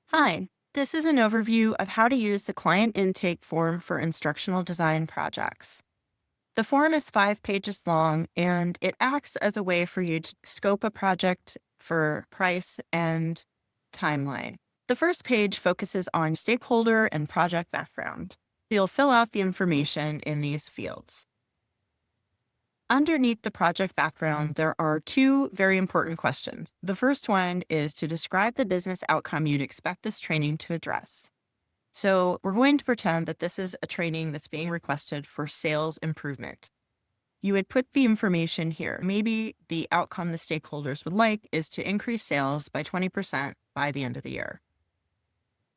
Hi, this is an overview of how to use the client intake form for instructional design projects. The form is 5 pages long and it acts as a way for you to scope a project for price and timeline. The first page focuses on stakeholder and project background. You'll fill out the information in these fields. Underneath the project background, there are two very important questions. The first one is to describe the business outcome you'd expect this training to address. So we're going to pretend that this is a training that's being requested for sales improvement. You would put the information here. Maybe the outcome the stakeholders would like is to increase sales by 20% by the end of the year.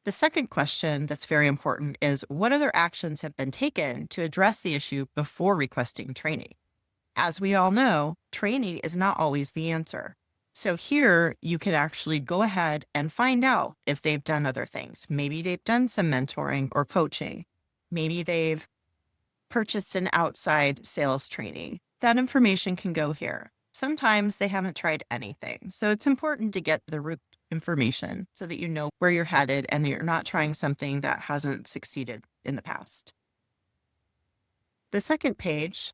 The second question that's very important is what other actions have been taken to address the issue before requesting training? As we all know, training is not always the answer. So here you can actually go ahead and find out if they've done other things. Maybe they've done some mentoring or coaching. Maybe they've purchased an outside sales training. That information can go here. Sometimes they haven't tried anything. So it's important to get the root information so that you know where you're headed and that you're not trying something that hasn't succeeded in the past. The second page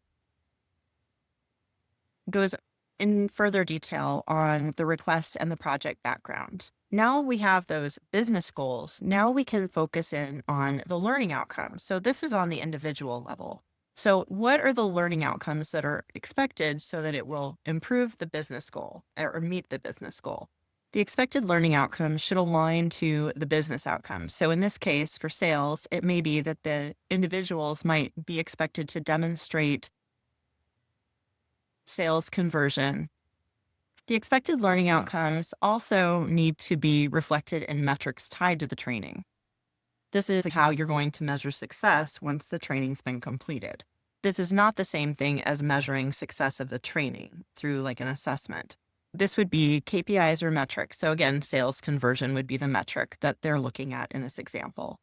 goes in further detail on the request and the project background. Now we have those business goals. Now we can focus in on the learning outcomes. So this is on the individual level. So what are the learning outcomes that are expected so that it will improve the business goal or meet the business goal? The expected learning outcomes should align to the business outcomes. So in this case, for sales, it may be that the individuals might be expected to demonstrate sales conversion. The expected learning outcomes also need to be reflected in metrics tied to the training. This is how you're going to measure success once the training's been completed. This is not the same thing as measuring success of the training through like an assessment. This would be KPIs or metrics. So again, sales conversion would be the metric that they're looking at in this example.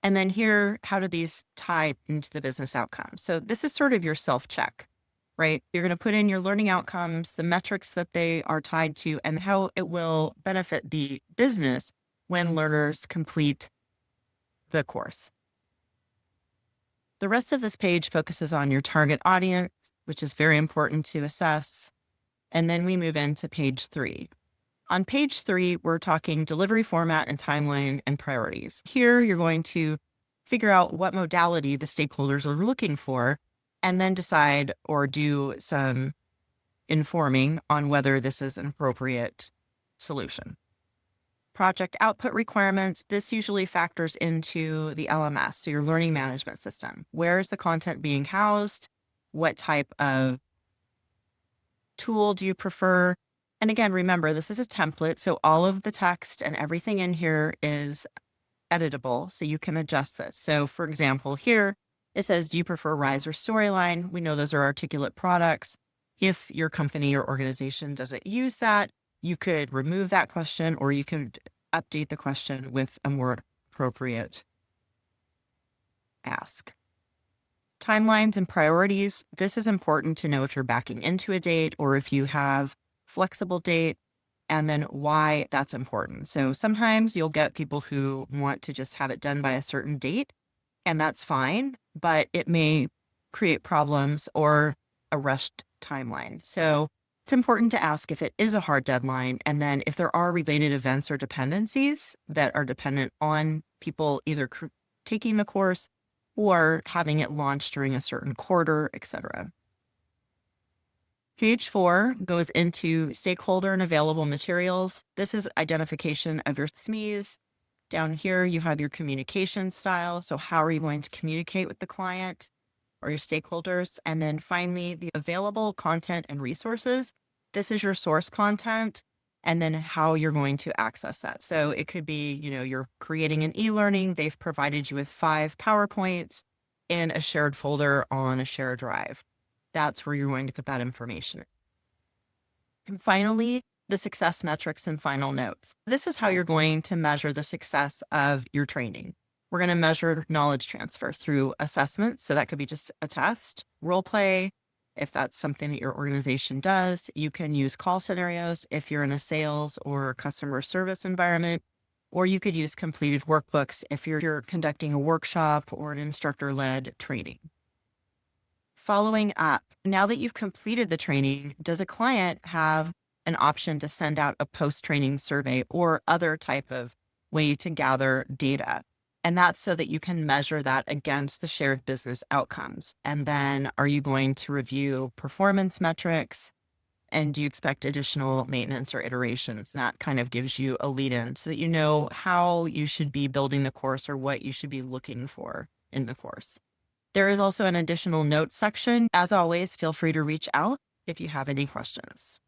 And then here, how do these tie into the business outcomes? So this is sort of your self-check, right? You're going to put in your learning outcomes, the metrics that they are tied to, and how it will benefit the business when learners complete the course. The rest of this page focuses on your target audience, which is very important to assess. And then we move into page 3. On page 3, we're talking delivery format and timeline and priorities. Here, you're going to figure out what modality the stakeholders are looking for and then decide or do some informing on whether this is an appropriate solution. Project output requirements, this usually factors into the LMS, so your learning management system. Where is the content being housed? What type of tool do you prefer? And again, remember, this is a template, so all of the text and everything in here is editable, so you can adjust this. So for example, here it says, do you prefer Rise or Storyline? We know those are articulate products. If your company or organization doesn't use that, you could remove that question or you can update the question with a more appropriate ask. Timelines and priorities. This is important to know if you're backing into a date or if you have flexible date and then why that's important. So sometimes you'll get people who want to just have it done by a certain date, and that's fine, but it may create problems or a rushed timeline. So it's important to ask if it is a hard deadline, and then if there are related events or dependencies that are dependent on people either taking the course or having it launched during a certain quarter, etc. Page 4 goes into stakeholder and available materials. This is identification of your SMEs. Down here, you have your communication style. So how are you going to communicate with the client or your stakeholders? And then finally, the available content and resources. This is your source content and then how you're going to access that. So it could be, you're creating an e-learning. They've provided you with 5 PowerPoints in a shared folder on a shared drive. That's where you're going to put that information. And finally, the success metrics and final notes. This is how you're going to measure the success of your training. We're going to measure knowledge transfer through assessments. So that could be just a test, role play. If that's something that your organization does, you can use call scenarios if you're in a sales or customer service environment. Or you could use completed workbooks if you're conducting a workshop or an instructor-led training. Following up, now that you've completed the training, does a client have an option to send out a post-training survey or other type of way to gather data? And that's so that you can measure that against the shared business outcomes. And then are you going to review performance metrics? And do you expect additional maintenance or iterations? That kind of gives you a lead in so that you know how you should be building the course or what you should be looking for in the course. There is also an additional notes section. As always, feel free to reach out if you have any questions.